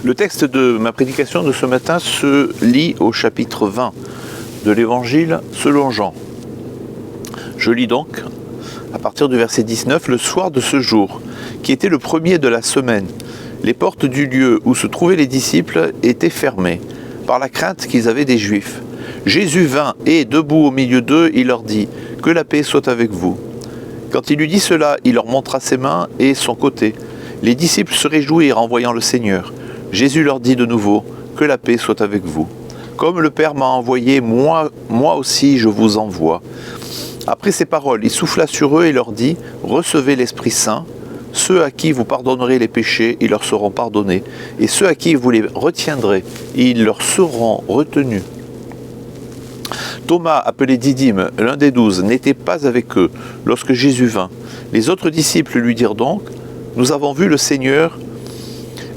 Le texte de ma prédication de ce matin se lit au chapitre 20 de l'Évangile selon Jean. Je lis donc à partir du verset 19, « Le soir de ce jour, qui était le premier de la semaine, les portes du lieu où se trouvaient les disciples étaient fermées, par la crainte qu'ils avaient des Juifs. Jésus vint et, debout au milieu d'eux, il leur dit, « Que la paix soit avec vous. » Quand il eut dit cela, il leur montra ses mains et son côté. Les disciples se réjouirent en voyant le Seigneur. Jésus leur dit de nouveau, « Que la paix soit avec vous. Comme le Père m'a envoyé, moi aussi je vous envoie. » Après ces paroles, il souffla sur eux et leur dit, « Recevez l'Esprit Saint. Ceux à qui vous pardonnerez les péchés, ils leur seront pardonnés. Et ceux à qui vous les retiendrez, ils leur seront retenus. » Thomas, appelé Didyme, l'un des 12, n'était pas avec eux lorsque Jésus vint. Les autres disciples lui dirent donc, « Nous avons vu le Seigneur. »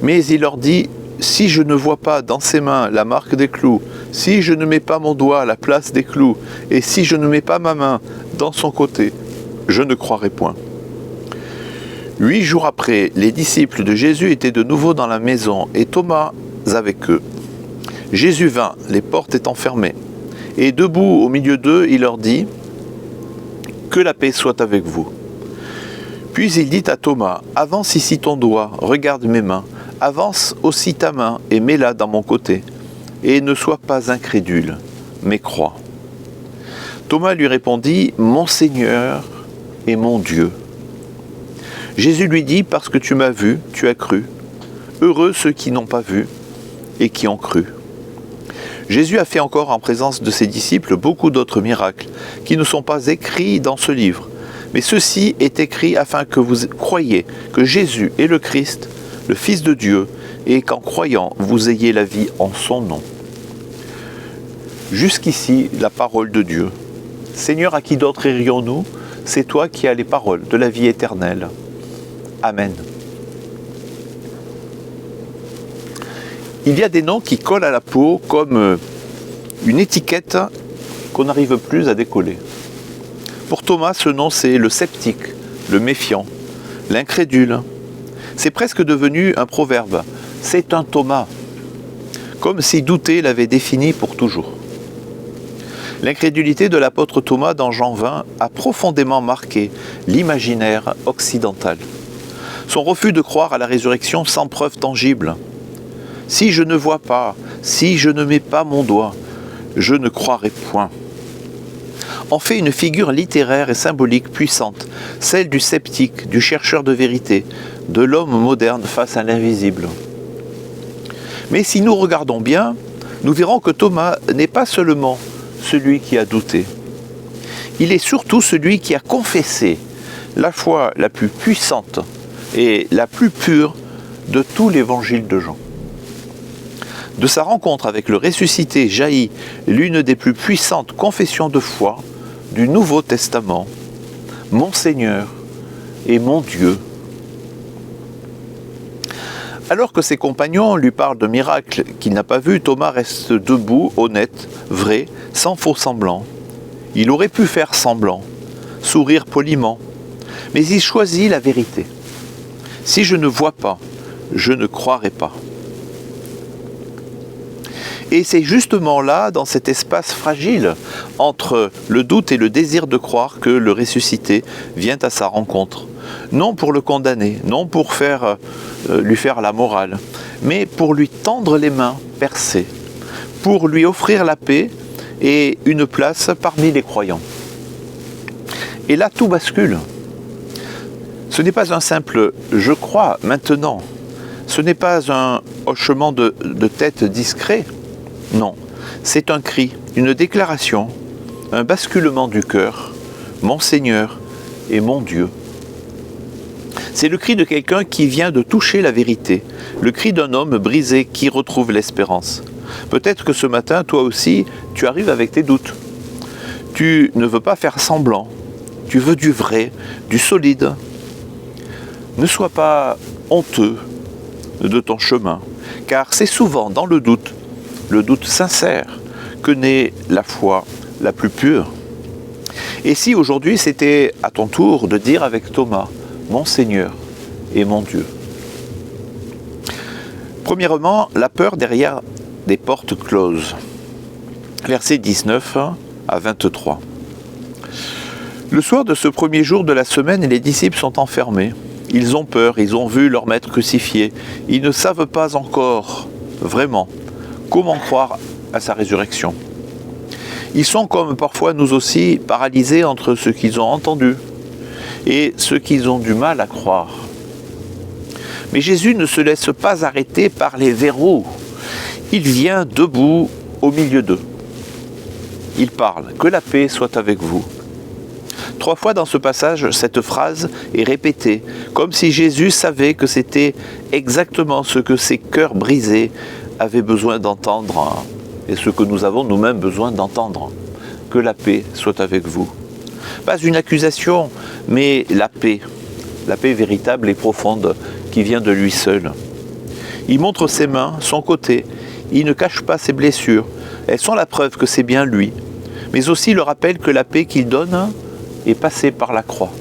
Mais il leur dit, « Si je ne vois pas dans ses mains la marque des clous, si je ne mets pas mon doigt à la place des clous, et si je ne mets pas ma main dans son côté, je ne croirai point. » 8 jours après, les disciples de Jésus étaient de nouveau dans la maison, et Thomas avec eux. Jésus vint, les portes étant fermées, et debout au milieu d'eux, il leur dit, « Que la paix soit avec vous. » Puis il dit à Thomas, « Avance ici ton doigt, regarde mes mains, avance aussi ta main et mets-la dans mon côté, et ne sois pas incrédule, mais crois. » Thomas lui répondit, « Mon Seigneur et mon Dieu. » Jésus lui dit, « Parce que tu m'as vu, tu as cru. Heureux ceux qui n'ont pas vu et qui ont cru. » Jésus a fait encore en présence de ses disciples beaucoup d'autres miracles qui ne sont pas écrits dans ce livre. Mais ceci est écrit afin que vous croyiez que Jésus est le Christ, le Fils de Dieu, et qu'en croyant, vous ayez la vie en son nom. Jusqu'ici, la parole de Dieu. Seigneur, à qui d'autre irions-nous? C'est toi qui as les paroles de la vie éternelle. Amen. Il y a des noms qui collent à la peau comme une étiquette qu'on n'arrive plus à décoller. Pour Thomas, ce nom, c'est le sceptique, le méfiant, l'incrédule. C'est presque devenu un proverbe. C'est un Thomas, comme si douter l'avait défini pour toujours. L'incrédulité de l'apôtre Thomas dans Jean 20 a profondément marqué l'imaginaire occidental. Son refus de croire à la résurrection sans preuve tangible. Si je ne vois pas, si je ne mets pas mon doigt, je ne croirai point. En fait une figure littéraire et symbolique puissante, celle du sceptique, du chercheur de vérité, de l'homme moderne face à l'invisible. Mais si nous regardons bien, nous verrons que Thomas n'est pas seulement celui qui a douté. Il est surtout celui qui a confessé la foi la plus puissante et la plus pure de tout l'évangile de Jean. De sa rencontre avec le ressuscité jaillit l'une des plus puissantes confessions de foi du Nouveau Testament, « Mon Seigneur et mon Dieu ». Alors que ses compagnons lui parlent de miracles qu'il n'a pas vus, Thomas reste debout, honnête, vrai, sans faux semblant. Il aurait pu faire semblant, sourire poliment, mais il choisit la vérité. Si je ne vois pas, je ne croirai pas. Et c'est justement là, dans cet espace fragile, entre le doute et le désir de croire, que le ressuscité vient à sa rencontre. Non pour le condamner, non pour lui faire la morale, mais pour lui tendre les mains percées, pour lui offrir la paix et une place parmi les croyants. Et là, tout bascule. Ce n'est pas un simple « je crois maintenant », ce n'est pas un hochement de tête discret, non, c'est un cri, une déclaration, un basculement du cœur, « Mon Seigneur et mon Dieu ». C'est le cri de quelqu'un qui vient de toucher la vérité, le cri d'un homme brisé qui retrouve l'espérance. Peut-être que ce matin, toi aussi, tu arrives avec tes doutes. Tu ne veux pas faire semblant, tu veux du vrai, du solide. Ne sois pas honteux de ton chemin, car c'est souvent dans le doute sincère, que naît la foi la plus pure. Et si aujourd'hui c'était à ton tour de dire avec Thomas, « Mon Seigneur et mon Dieu ». Premièrement, la peur derrière des portes closes. Versets 19 à 23. Le soir de ce premier jour de la semaine, les disciples sont enfermés. Ils ont peur, ils ont vu leur maître crucifié. Ils ne savent pas encore, vraiment, comment croire à sa résurrection. Ils sont comme parfois nous aussi paralysés entre ce qu'ils ont entendu et ce qu'ils ont du mal à croire. Mais Jésus ne se laisse pas arrêter par les verrous. Il vient debout au milieu d'eux. Il parle, que la paix soit avec vous. 3 fois dans ce passage, cette phrase est répétée, comme si Jésus savait que c'était exactement ce que ces cœurs brisés avaient besoin d'entendre et ce que nous avons nous-mêmes besoin d'entendre. Que la paix soit avec vous. Pas une accusation, mais la paix véritable et profonde qui vient de lui seul. Il montre ses mains, son côté, il ne cache pas ses blessures. Elles sont la preuve que c'est bien lui, mais aussi le rappel que la paix qu'il donne est passée par la croix.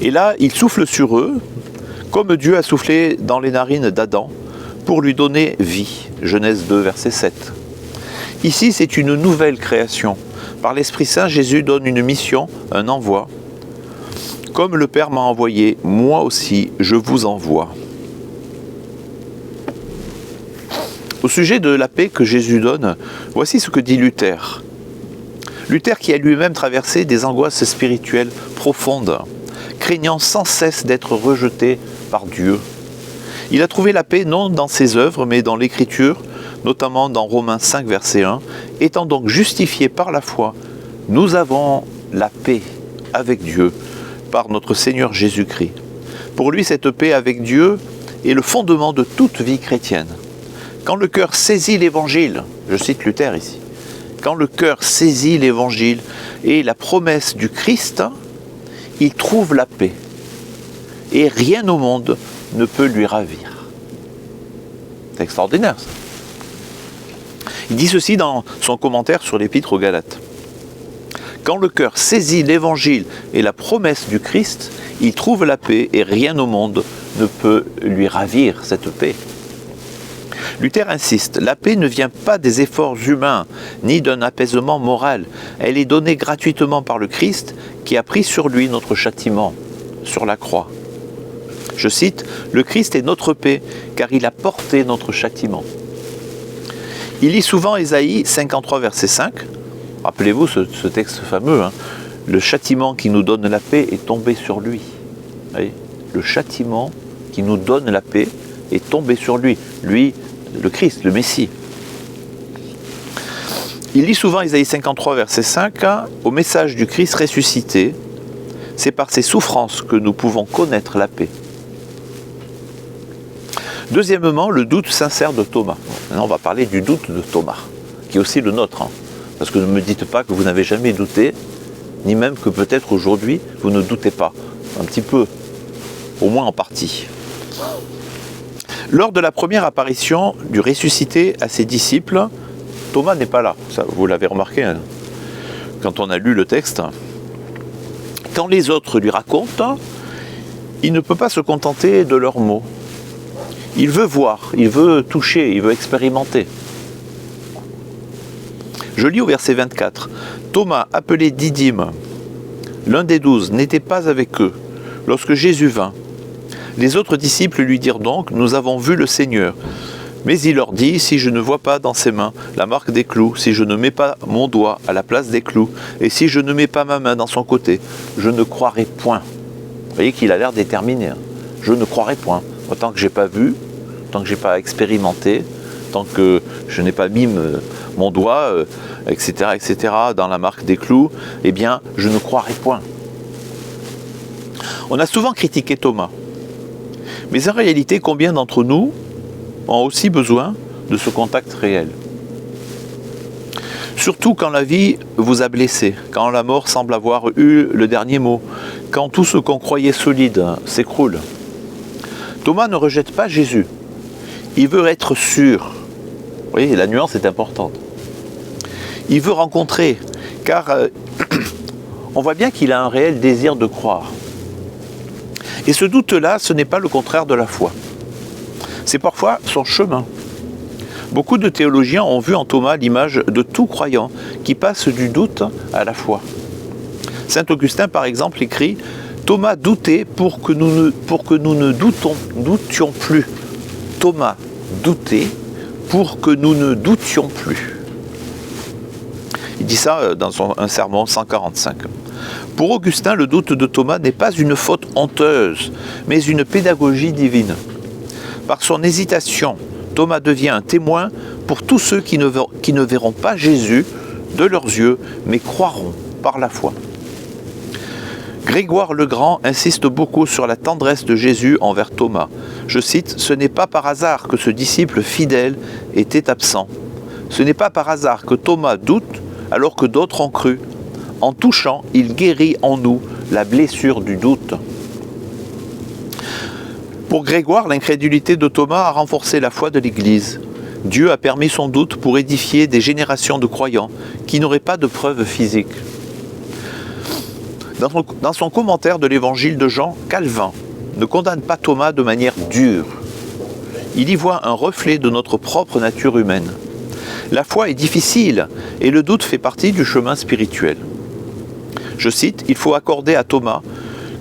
Et là, il souffle sur eux, comme Dieu a soufflé dans les narines d'Adam, pour lui donner vie. Genèse 2, verset 7. Ici, c'est une nouvelle création. Par l'Esprit Saint, Jésus donne une mission, un envoi. Comme le Père m'a envoyé, moi aussi, je vous envoie. Au sujet de la paix que Jésus donne, voici ce que dit Luther. Luther qui a lui-même traversé des angoisses spirituelles profondes, craignant sans cesse d'être rejeté par Dieu. Il a trouvé la paix non dans ses œuvres, mais dans l'Écriture, notamment dans Romains 5, verset 1. Étant donc justifiés par la foi, nous avons la paix avec Dieu par notre Seigneur Jésus-Christ. Pour lui, cette paix avec Dieu est le fondement de toute vie chrétienne. Quand le cœur saisit l'Évangile, je cite Luther ici, quand le cœur saisit l'Évangile et la promesse du Christ, il trouve la paix. Et rien au monde ne peut lui ravir. C'est extraordinaire ça. Il dit ceci dans son commentaire sur l'Épître aux Galates. Quand le cœur saisit l'Évangile et la promesse du Christ, il trouve la paix et rien au monde ne peut lui ravir cette paix. Luther insiste, la paix ne vient pas des efforts humains, ni d'un apaisement moral. Elle est donnée gratuitement par le Christ qui a pris sur lui notre châtiment, sur la croix. Je cite, « Le Christ est notre paix, car il a porté notre châtiment. » Il lit souvent Ésaïe 53, verset 5. Rappelez-vous ce texte fameux, hein. Le châtiment qui nous donne la paix est tombé sur lui. Vous voyez, le châtiment qui nous donne la paix est tombé sur lui. Lui, le Christ, le Messie. Il lit souvent Ésaïe 53, verset 5, « Au message du Christ ressuscité, c'est par ses souffrances que nous pouvons connaître la paix. » Deuxièmement, le doute sincère de Thomas. Maintenant, on va parler du doute de Thomas, qui est aussi le nôtre. Parce que ne me dites pas que vous n'avez jamais douté, ni même que peut-être aujourd'hui, vous ne doutez pas. Un petit peu, au moins en partie. Lors de la première apparition du ressuscité à ses disciples, Thomas n'est pas là. Ça, vous l'avez remarqué, hein, quand on a lu le texte. Quand les autres lui racontent, il ne peut pas se contenter de leurs mots. Il veut voir, il veut toucher, il veut expérimenter. Je lis au verset 24. Thomas, appelé Didyme, l'un des 12, n'était pas avec eux lorsque Jésus vint. Les autres disciples lui dirent donc, nous avons vu le Seigneur. Mais il leur dit, si je ne vois pas dans ses mains la marque des clous, si je ne mets pas mon doigt à la place des clous, et si je ne mets pas ma main dans son côté, je ne croirai point. Vous voyez qu'il a l'air déterminé. Hein. Je ne croirai point. Tant que je n'ai pas vu, tant que je n'ai pas expérimenté, tant que je n'ai pas mis mon doigt, etc., dans la marque des clous, eh bien, je ne croirai point. On a souvent critiqué Thomas. Mais en réalité, combien d'entre nous ont aussi besoin de ce contact réel? Surtout quand la vie vous a blessé, quand la mort semble avoir eu le dernier mot, quand tout ce qu'on croyait solide s'écroule. Thomas ne rejette pas Jésus. Il veut être sûr. Vous voyez, la nuance est importante. Il veut rencontrer, car on voit bien qu'il a un réel désir de croire. Et ce doute-là, ce n'est pas le contraire de la foi. C'est parfois son chemin. Beaucoup de théologiens ont vu en Thomas l'image de tout croyant qui passe du doute à la foi. Saint Augustin, par exemple, écrit « Thomas doutait pour que nous ne doutions plus. Thomas doutait pour que nous ne doutions plus. » Il dit ça dans un sermon 145. Pour Augustin, le doute de Thomas n'est pas une faute honteuse, mais une pédagogie divine. Par son hésitation, Thomas devient un témoin pour tous ceux qui ne verront pas Jésus de leurs yeux, mais croiront par la foi. Grégoire le Grand insiste beaucoup sur la tendresse de Jésus envers Thomas. Je cite, « Ce n'est pas par hasard que ce disciple fidèle était absent. Ce n'est pas par hasard que Thomas doute alors que d'autres ont cru. En touchant, il guérit en nous la blessure du doute. » Pour Grégoire, l'incrédulité de Thomas a renforcé la foi de l'Église. Dieu a permis son doute pour édifier des générations de croyants qui n'auraient pas de preuves physiques. Dans son commentaire de l'évangile de Jean, Calvin ne condamne pas Thomas de manière dure. Il y voit un reflet de notre propre nature humaine. La foi est difficile et le doute fait partie du chemin spirituel. Je cite, « Il faut accorder à Thomas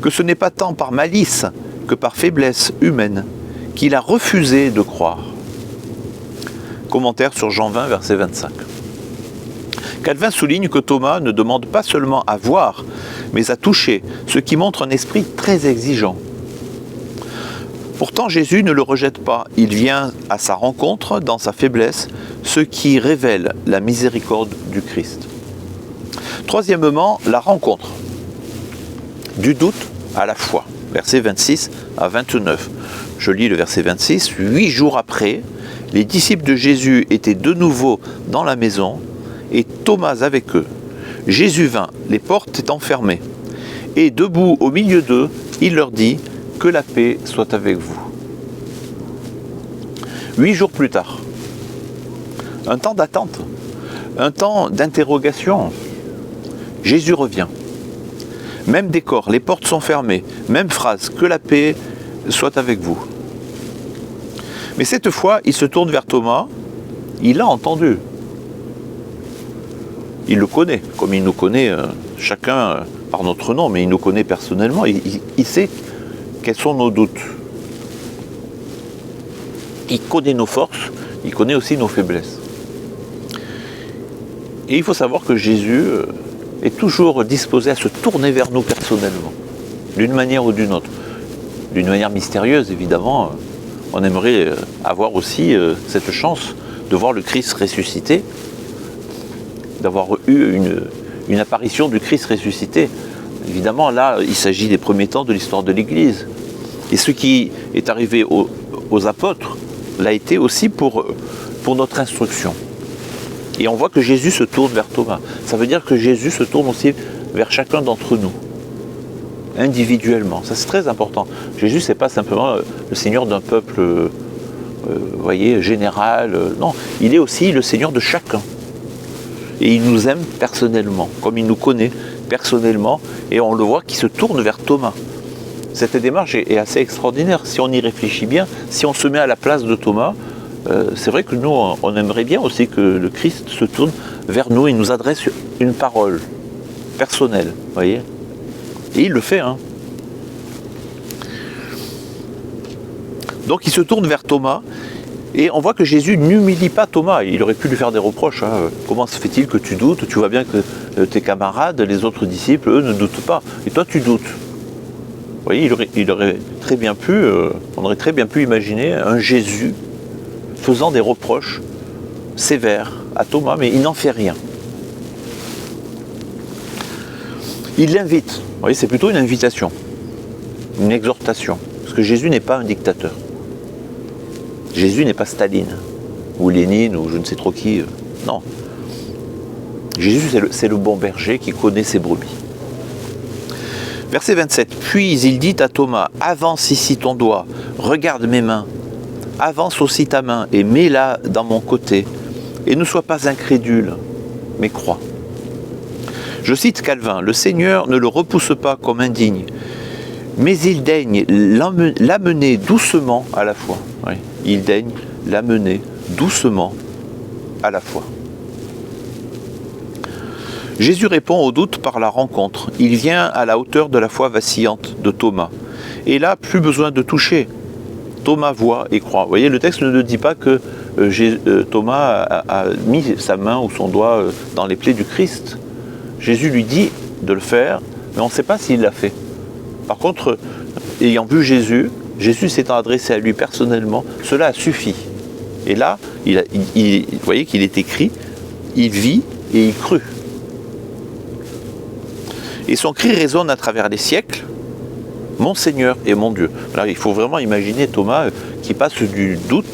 que ce n'est pas tant par malice que par faiblesse humaine qu'il a refusé de croire. » Commentaire sur Jean 20, verset 25. Calvin souligne que Thomas ne demande pas seulement à voir, mais à toucher, ce qui montre un esprit très exigeant. Pourtant, Jésus ne le rejette pas. Il vient à sa rencontre dans sa faiblesse, ce qui révèle la miséricorde du Christ. Troisièmement, la rencontre. Du doute à la foi. Versets 26 à 29. Je lis le verset 26. 8 jours après, les disciples de Jésus étaient de nouveau dans la maison et Thomas avec eux. Jésus vint, les portes étant fermées. Et debout au milieu d'eux, il leur dit « Que la paix soit avec vous. » 8 jours plus tard, un temps d'attente, un temps d'interrogation. Jésus revient. Même décor, les portes sont fermées. Même phrase, que la paix soit avec vous. Mais cette fois, il se tourne vers Thomas. Il l'a entendu. Il le connaît, comme il nous connaît chacun par notre nom, mais il nous connaît personnellement. Il sait quels sont nos doutes. Il connaît nos forces, il connaît aussi nos faiblesses. Et il faut savoir que Jésus est toujours disposé à se tourner vers nous personnellement, d'une manière ou d'une autre. D'une manière mystérieuse, évidemment, on aimerait avoir aussi cette chance de voir le Christ ressuscité, d'avoir eu une apparition du Christ ressuscité. Évidemment, là, il s'agit des premiers temps de l'histoire de l'Église. Et ce qui est arrivé aux apôtres l'a été aussi pour notre instruction. Et on voit que Jésus se tourne vers Thomas. Ça veut dire que Jésus se tourne aussi vers chacun d'entre nous, individuellement. Ça, c'est très important. Jésus, c'est pas simplement le Seigneur d'un peuple, voyez, général. Non, il est aussi le Seigneur de chacun. Et il nous aime personnellement, comme il nous connaît personnellement. Et on le voit qui se tourne vers Thomas. Cette démarche est assez extraordinaire. Si on y réfléchit bien, si on se met à la place de Thomas, c'est vrai que nous, on aimerait bien aussi que le Christ se tourne vers nous et nous adresse une parole personnelle, voyez. Et il le fait, hein. Donc il se tourne vers Thomas, et on voit que Jésus n'humilie pas Thomas. Il aurait pu lui faire des reproches, hein. Comment se fait-il que tu doutes? Tu vois bien que tes camarades, les autres disciples, eux, ne doutent pas. Et toi, tu doutes. Vous voyez, il aurait très bien pu, on aurait très bien pu imaginer un Jésus faisant des reproches sévères à Thomas, mais il n'en fait rien. Il l'invite. Vous voyez, c'est plutôt une invitation, une exhortation, parce que Jésus n'est pas un dictateur. Jésus n'est pas Staline, ou Lénine, ou je ne sais trop qui. Non. Jésus, c'est le bon berger qui connaît ses brebis. Verset 27. Puis il dit à Thomas, avance ici ton doigt, regarde mes mains, avance aussi ta main et mets-la dans mon côté, et ne sois pas incrédule, mais crois. Je cite Calvin, le Seigneur ne le repousse pas comme indigne, mais il daigne l'amener doucement à la foi. Oui. il daigne l'amener doucement à la foi. Jésus répond au doute par la rencontre. Il vient à la hauteur de la foi vacillante de Thomas. Et là, plus besoin de toucher. Thomas voit et croit. Vous voyez, le texte ne dit pas que Thomas a mis sa main ou son doigt dans les plaies du Christ. Jésus lui dit de le faire, mais on ne sait pas s'il l'a fait. Par contre, ayant vu Jésus s'étant adressé à lui personnellement, cela a suffi. Et là, vous voyez qu'il est écrit, il vit et il crut. Et son cri résonne à travers les siècles, mon Seigneur et mon Dieu. Alors, il faut vraiment imaginer Thomas qui passe du doute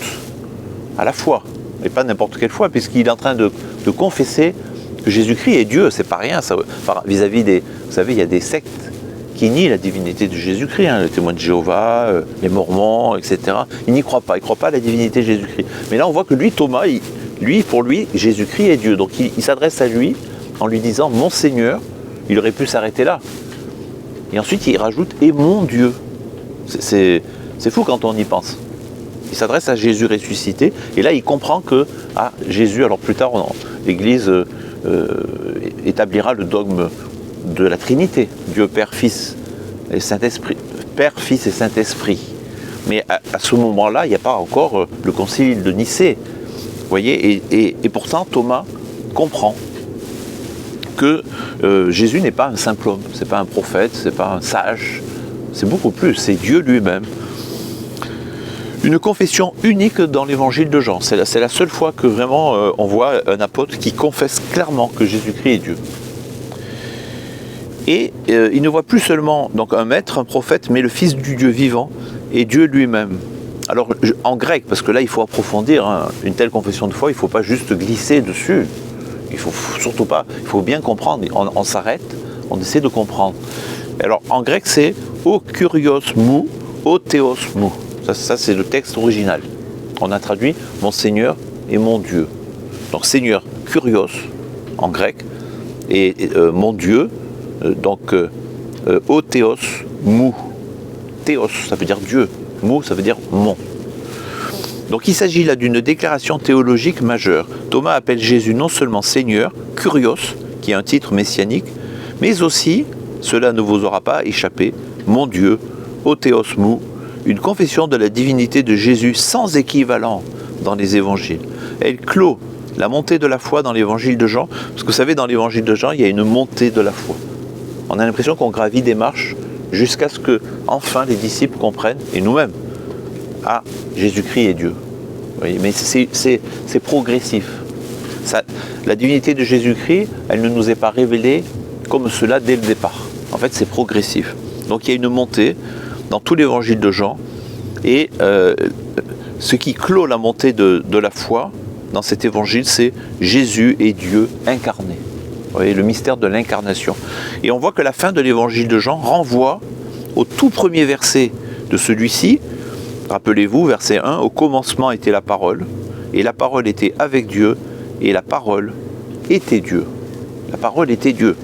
à la foi, et pas n'importe quelle foi, puisqu'il est en train de confesser que Jésus-Christ est Dieu. C'est pas rien, ça. Enfin, vis-à-vis des, vous savez, il y a des sectes qui nient la divinité de Jésus-Christ, les témoins de Jéhovah, les Mormons, etc. Ils n'y croient pas, à la divinité de Jésus-Christ. Mais là, on voit que lui, Thomas, pour lui, Jésus-Christ est Dieu. Donc, il s'adresse à lui en lui disant, mon Seigneur. Il aurait pu s'arrêter là. Et ensuite, il rajoute « et mon Dieu ». C'est fou quand on y pense. Il s'adresse à Jésus ressuscité, et là, il comprend que Jésus, alors plus tard, l'Église établira le dogme de la Trinité, Dieu Père, Fils et Saint-Esprit. Père, Fils et Saint-Esprit. Mais à ce moment-là, il n'y a pas encore le concile de Nicée. Vous voyez, et pourtant, Thomas comprend que Jésus n'est pas un simple homme, c'est pas un prophète, c'est pas un sage, c'est beaucoup plus, c'est Dieu lui-même. Une confession unique dans l'évangile de Jean, c'est la seule fois que vraiment on voit un apôtre qui confesse clairement que Jésus-Christ est Dieu. Et il ne voit plus seulement donc un maître, un prophète, mais le Fils du Dieu vivant et Dieu lui-même. Alors en grec, parce que là il faut approfondir, une telle confession de foi, il ne faut pas juste glisser dessus. Il faut surtout pas, il faut bien comprendre, on s'arrête, on essaie de comprendre. Alors en grec c'est o kurios mou, o théos mou. Ça c'est le texte original. On a traduit mon Seigneur et mon Dieu. Donc Seigneur kurios en grec et mon Dieu, donc o théos mou. Théos ça veut dire Dieu, mou ça veut dire mon. Donc il s'agit là d'une déclaration théologique majeure. Thomas appelle Jésus non seulement Seigneur, Kurios, qui est un titre messianique, mais aussi, cela ne vous aura pas échappé, mon Dieu, o théos mou, une confession de la divinité de Jésus sans équivalent dans les évangiles. Elle clôt la montée de la foi dans l'évangile de Jean, parce que vous savez, dans l'évangile de Jean, il y a une montée de la foi. On a l'impression qu'on gravit des marches jusqu'à ce que, enfin, les disciples comprennent, et nous-mêmes, Jésus-Christ est Dieu. Oui, mais c'est progressif. La divinité de Jésus-Christ, elle ne nous est pas révélée comme cela dès le départ. En fait, c'est progressif. Donc il y a une montée dans tout l'évangile de Jean, et ce qui clôt la montée de la foi dans cet évangile, c'est Jésus est Dieu incarné. Vous voyez, le mystère de l'incarnation. Et on voit que la fin de l'évangile de Jean renvoie au tout premier verset de celui-ci. Rappelez-vous, verset 1, au commencement était la parole, et la parole était avec Dieu, et la parole était Dieu. La parole était Dieu.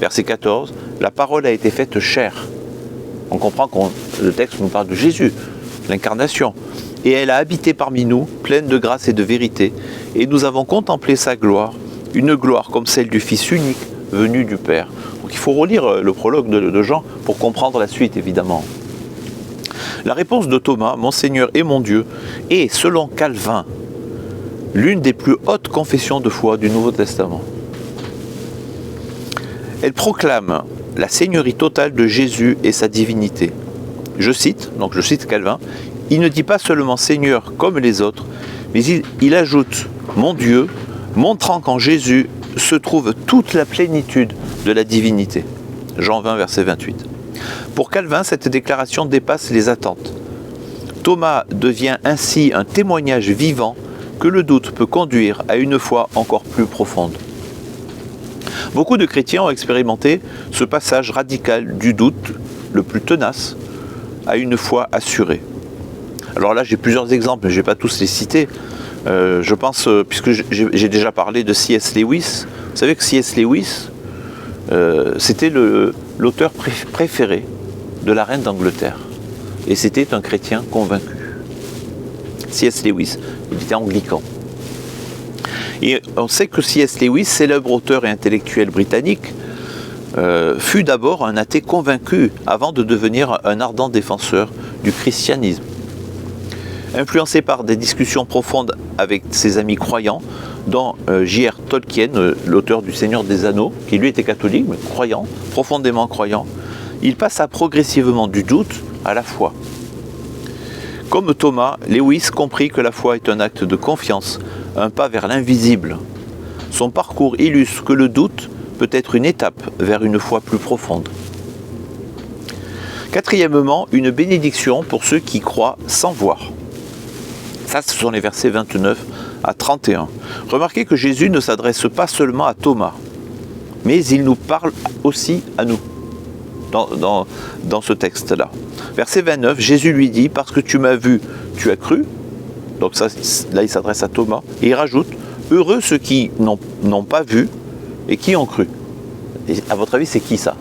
Verset 14, la parole a été faite chair. On comprend que le texte nous parle de Jésus, l'incarnation. Et elle a habité parmi nous, pleine de grâce et de vérité, et nous avons contemplé sa gloire, une gloire comme celle du Fils unique, venu du Père. Donc il faut relire le prologue de Jean pour comprendre la suite, évidemment. La réponse de Thomas, mon Seigneur et mon Dieu, est, selon Calvin, l'une des plus hautes confessions de foi du Nouveau Testament. Elle proclame la seigneurie totale de Jésus et sa divinité. Je cite Calvin, il ne dit pas seulement Seigneur comme les autres, mais il ajoute mon Dieu, montrant qu'en Jésus se trouve toute la plénitude de la divinité. Jean 20, verset 28. Pour Calvin, cette déclaration dépasse les attentes. Thomas devient ainsi un témoignage vivant que le doute peut conduire à une foi encore plus profonde. Beaucoup de chrétiens ont expérimenté ce passage radical du doute, le plus tenace, à une foi assurée. Alors là, j'ai plusieurs exemples, mais je ne vais pas tous les citer. Je pense, puisque j'ai déjà parlé de C.S. Lewis, vous savez que C.S. Lewis, c'était l'auteur préféré de la reine d'Angleterre. Et c'était un chrétien convaincu. C.S. Lewis. Il était anglican. Et on sait que C.S. Lewis, célèbre auteur et intellectuel britannique, fut d'abord un athée convaincu avant de devenir un ardent défenseur du christianisme. Influencé par des discussions profondes avec ses amis croyants, dont J.R. Tolkien, l'auteur du Seigneur des Anneaux, qui lui était catholique, mais croyant, profondément croyant, il passa progressivement du doute à la foi. Comme Thomas, Lewis comprit que la foi est un acte de confiance, un pas vers l'invisible. Son parcours illustre que le doute peut être une étape vers une foi plus profonde. Quatrièmement, une bénédiction pour ceux qui croient sans voir. Ça, ce sont les versets 29 à 31. Remarquez que Jésus ne s'adresse pas seulement à Thomas, mais il nous parle aussi à nous, dans ce texte-là. Verset 29, Jésus lui dit, « Parce que tu m'as vu, tu as cru ». Donc ça, là, il s'adresse à Thomas. Et il rajoute, « Heureux ceux qui n'ont pas vu et qui ont cru ». Et à votre avis, c'est qui ça?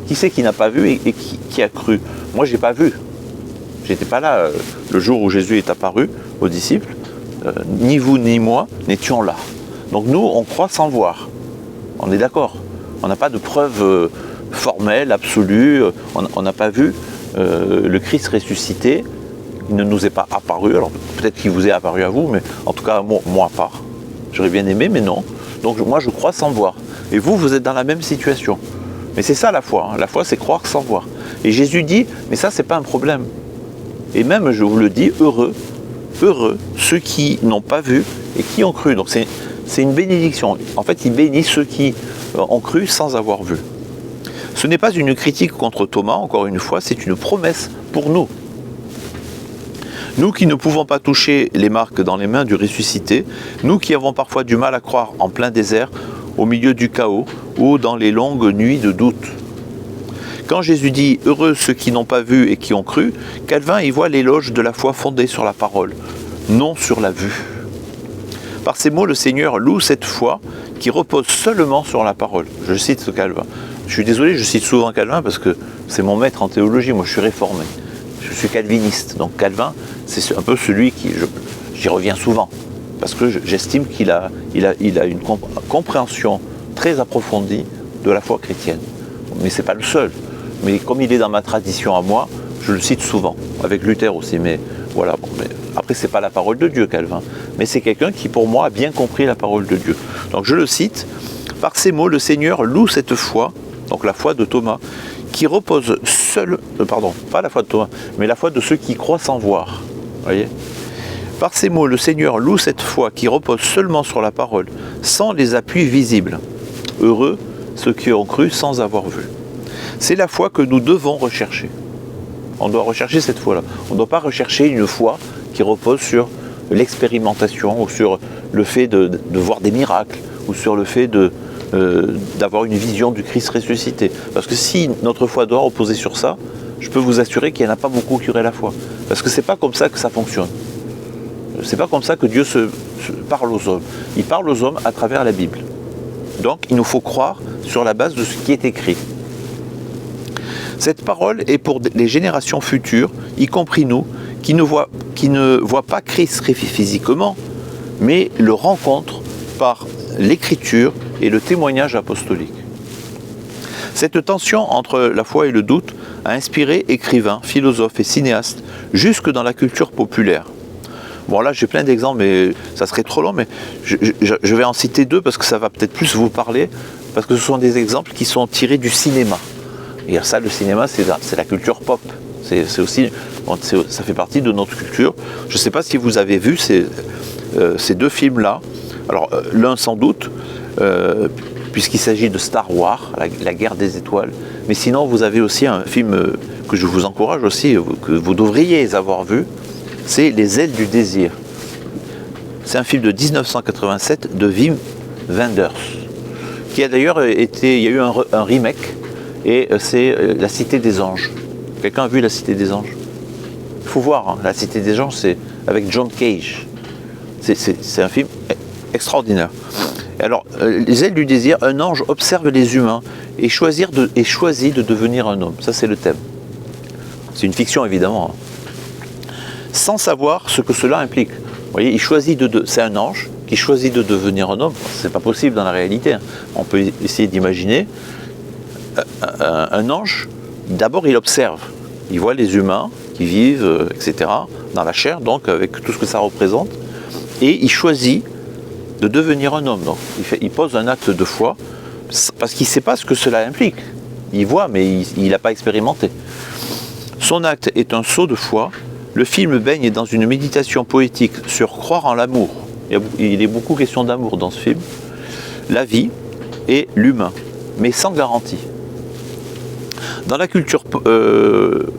Qui c'est qui n'a pas vu et qui a cru? Moi, je n'ai pas vu. J'étais pas là le jour où Jésus est apparu aux disciples. Ni vous ni moi n'étions là. Donc nous, on croit sans voir. On est d'accord. On n'a pas de preuve formelle, absolue. On n'a pas vu le Christ ressuscité. Il ne nous est pas apparu. Alors peut-être qu'il vous est apparu à vous, mais en tout cas, moi pas. J'aurais bien aimé, mais non. Donc moi, je crois sans voir. Et vous, vous êtes dans la même situation. Mais c'est ça la foi. La foi, c'est croire sans voir. Et Jésus dit, mais ça, c'est pas un problème. Et même, je vous le dis, heureux ceux qui n'ont pas vu et qui ont cru. Donc c'est une bénédiction. En fait, il bénit ceux qui ont cru sans avoir vu. Ce n'est pas une critique contre Thomas, encore une fois, c'est une promesse pour nous. Nous qui ne pouvons pas toucher les marques dans les mains du ressuscité, nous qui avons parfois du mal à croire en plein désert, au milieu du chaos ou dans les longues nuits de doute. Quand Jésus dit « Heureux ceux qui n'ont pas vu et qui ont cru », Calvin y voit l'éloge de la foi fondée sur la parole, non sur la vue. Par ces mots, le Seigneur loue cette foi qui repose seulement sur la parole. Je cite Calvin. Je suis désolé, je cite souvent Calvin parce que c'est mon maître en théologie. Moi, je suis réformé. Je suis calviniste. Donc Calvin, c'est un peu celui qui... J'y reviens souvent parce que j'estime qu'il a une compréhension très approfondie de la foi chrétienne. Mais ce n'est pas le seul. Mais comme il est dans ma tradition à moi, je le cite souvent, avec Luther aussi. Mais voilà. Bon, mais après, ce n'est pas la parole de Dieu, Calvin. Mais c'est quelqu'un qui, pour moi, a bien compris la parole de Dieu. Donc je le cite. Par ces mots, le Seigneur loue cette foi, donc la foi de Thomas, qui repose seul, pardon, pas la foi de Thomas, mais la foi de ceux qui croient sans voir. Voyez ? Par ces mots, le Seigneur loue cette foi qui repose seulement sur la parole, sans les appuis visibles. Heureux ceux qui ont cru sans avoir vu. C'est la foi que nous devons rechercher. On doit rechercher cette foi-là. On ne doit pas rechercher une foi qui repose sur l'expérimentation ou sur le fait de voir des miracles ou sur le fait d'avoir une vision du Christ ressuscité. Parce que si notre foi doit reposer sur ça, je peux vous assurer qu'il n'y en a pas beaucoup qui auraient la foi. Parce que ce n'est pas comme ça que ça fonctionne. Ce n'est pas comme ça que Dieu parle aux hommes. Il parle aux hommes à travers la Bible. Donc il nous faut croire sur la base de ce qui est écrit. Cette parole est pour les générations futures, y compris nous, qui ne voient pas Christ physiquement, mais le rencontrent par l'écriture et le témoignage apostolique. Cette tension entre la foi et le doute a inspiré écrivains, philosophes et cinéastes jusque dans la culture populaire. Bon là j'ai plein d'exemples, mais ça serait trop long, mais je vais en citer deux parce que ça va peut-être plus vous parler, parce que ce sont des exemples qui sont tirés du cinéma. Et ça, le cinéma, c'est la culture pop. C'est aussi, ça fait partie de notre culture. Je ne sais pas si vous avez vu ces deux films-là. Alors l'un sans doute, puisqu'il s'agit de Star Wars, la guerre des étoiles. Mais sinon, vous avez aussi un film que je vous encourage aussi, que vous devriez avoir vu, c'est Les ailes du désir. C'est un film de 1987 de Wim Wenders, qui a d'ailleurs été, il y a eu un remake, et c'est La Cité des Anges. Quelqu'un a vu La Cité des Anges? Il faut voir, hein, La Cité des Anges, c'est avec John Cage. C'est un film extraordinaire. Et alors, Les ailes du désir, un ange observe les humains et choisit de devenir un homme. Ça, c'est le thème. C'est une fiction, évidemment. Hein. sans savoir ce que cela implique. Vous voyez, c'est un ange qui choisit de devenir un homme. C'est pas possible dans la réalité. On peut essayer d'imaginer un ange. D'abord, il observe. Il voit les humains qui vivent, etc., dans la chair, donc avec tout ce que ça représente, et il choisit de devenir un homme. Donc, il pose un acte de foi parce qu'il ne sait pas ce que cela implique. Il voit, mais il n'a pas expérimenté. Son acte est un saut de foi. Le film baigne dans une méditation poétique sur croire en l'amour. Il est beaucoup question d'amour dans ce film. La vie et l'humain, mais sans garantie. Dans la culture...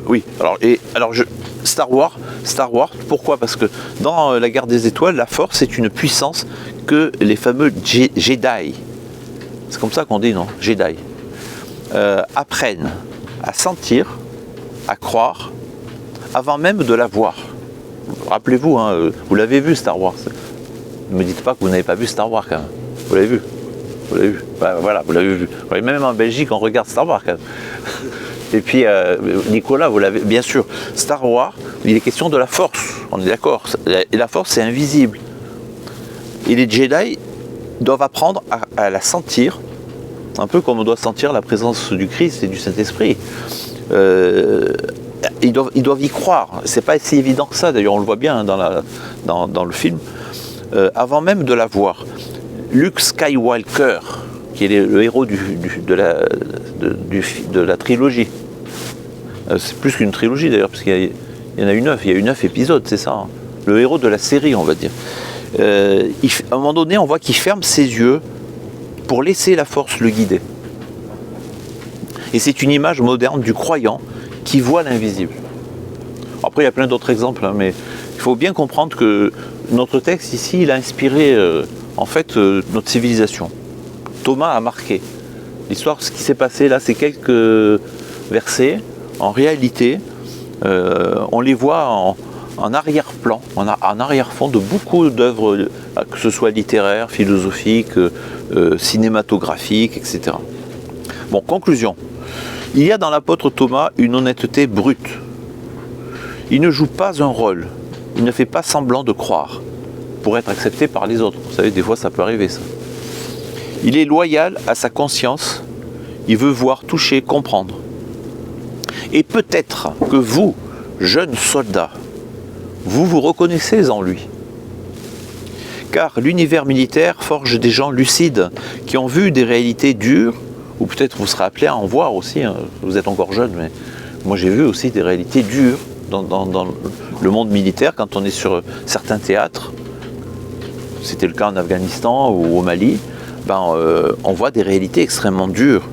oui, Star Wars, pourquoi? Parce que dans la guerre des étoiles, la force est une puissance que les fameux Jedi, c'est comme ça qu'on dit, non? Jedi, apprennent à sentir, à croire, avant même de la voir. Rappelez-vous, hein, vous l'avez vu Star Wars. Ne me dites pas que vous n'avez pas vu Star Wars quand même. Vous l'avez vu? Vous l'avez vu? Voilà, vous l'avez vu. Même en Belgique, on regarde Star Wars quand même. Et puis, Nicolas, vous l'avez, bien sûr. Star Wars, il est question de la force, on est d'accord. Et la force, c'est invisible. Et les Jedi doivent apprendre à la sentir, un peu comme on doit sentir la présence du Christ et du Saint-Esprit. Ils doivent y croire. C'est pas si évident que ça, d'ailleurs, on le voit bien dans le film. Avant même de la voir, Luke Skywalker, qui est le héros de la trilogie. C'est plus qu'une trilogie d'ailleurs, parce qu'il y en a eu 9, il y a eu 9 épisodes, c'est ça. Hein. Le héros de la série, on va dire. À un moment donné, on voit qu'il ferme ses yeux pour laisser la force le guider. Et c'est une image moderne du croyant qui voit l'invisible. Après, il y a plein d'autres exemples, hein, mais il faut bien comprendre que notre texte ici, il a inspiré notre civilisation. Thomas a marqué. L'histoire, ce qui s'est passé là, c'est quelques versets. En réalité, on les voit en arrière-plan, en arrière-fond de beaucoup d'œuvres, que ce soit littéraires, philosophiques, cinématographiques, etc. Bon, conclusion. Il y a dans l'apôtre Thomas une honnêteté brute. Il ne joue pas un rôle. Il ne fait pas semblant de croire pour être accepté par les autres. Vous savez, des fois, ça peut arriver, ça. Il est loyal à sa conscience. Il veut voir, toucher, comprendre. Et peut-être que vous, jeunes soldats, vous vous reconnaissez en lui. Car l'univers militaire forge des gens lucides qui ont vu des réalités dures, ou peut-être vous serez appelés à en voir aussi, hein. Vous êtes encore jeune, mais moi j'ai vu aussi des réalités dures dans le monde militaire quand on est sur certains théâtres. C'était le cas en Afghanistan ou au Mali. On voit des réalités extrêmement dures.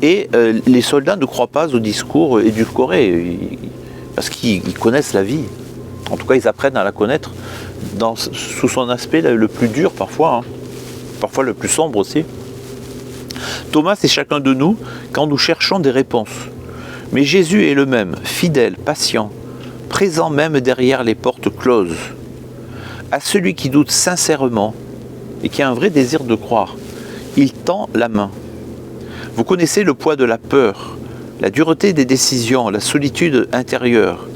Et les soldats ne croient pas au discours édulcoré, parce qu'ils connaissent la vie. En tout cas, ils apprennent à la connaître sous son aspect le plus dur parfois, hein. Parfois le plus sombre aussi. Thomas, c'est chacun de nous quand nous cherchons des réponses. Mais Jésus est le même, fidèle, patient, présent même derrière les portes closes. À celui qui doute sincèrement et qui a un vrai désir de croire, il tend la main. Vous connaissez le poids de la peur, la dureté des décisions, la solitude intérieure.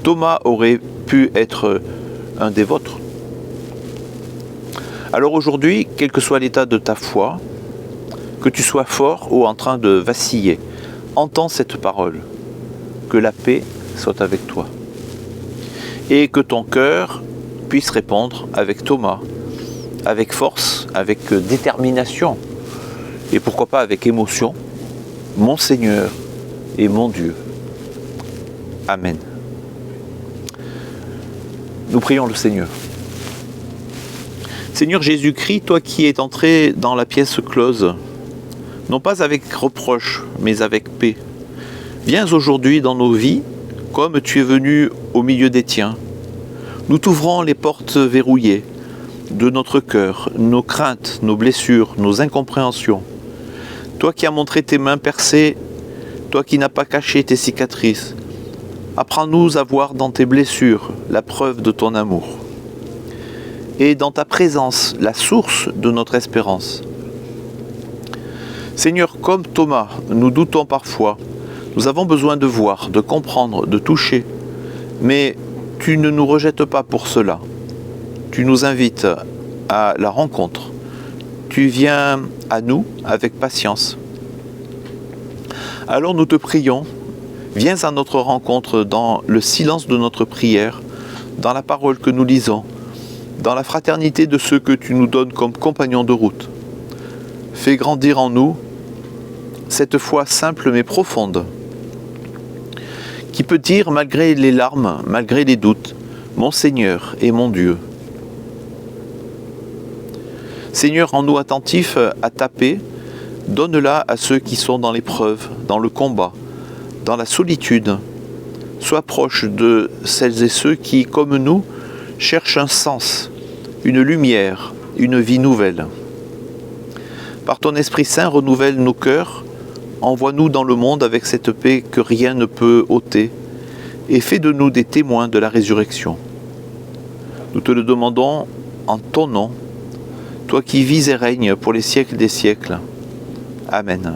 Thomas aurait pu être un des vôtres. Alors aujourd'hui, quel que soit l'état de ta foi, que tu sois fort ou en train de vaciller, entends cette parole, que la paix soit avec toi. Et que ton cœur puisse répondre avec Thomas, avec force, avec détermination, et pourquoi pas avec émotion, mon Seigneur et mon Dieu. Amen. Nous prions le Seigneur. Seigneur Jésus-Christ, toi qui es entré dans la pièce close, non pas avec reproche, mais avec paix, viens aujourd'hui dans nos vies, comme tu es venu au milieu des tiens. Nous t'ouvrons les portes verrouillées de notre cœur, nos craintes, nos blessures, nos incompréhensions. Toi qui as montré tes mains percées, toi qui n'as pas caché tes cicatrices, apprends-nous à voir dans tes blessures la preuve de ton amour. Et dans ta présence, la source de notre espérance. Seigneur, comme Thomas, nous doutons parfois. Nous avons besoin de voir, de comprendre, de toucher. Mais tu ne nous rejettes pas pour cela. Tu nous invites à la rencontre. Tu viens à nous avec patience. Alors nous te prions, viens à notre rencontre dans le silence de notre prière, dans la parole que nous lisons, dans la fraternité de ceux que tu nous donnes comme compagnons de route. Fais grandir en nous cette foi simple mais profonde, qui peut dire malgré les larmes, malgré les doutes, mon Seigneur et mon Dieu. Seigneur, rends-nous attentifs à ta paix, donne-la à ceux qui sont dans l'épreuve, dans le combat, dans la solitude. Sois proche de celles et ceux qui, comme nous, cherchent un sens, une lumière, une vie nouvelle. Par ton Esprit Saint, renouvelle nos cœurs, envoie-nous dans le monde avec cette paix que rien ne peut ôter, et fais de nous des témoins de la résurrection. Nous te le demandons en ton nom, toi qui vis et règnes pour les siècles des siècles. Amen.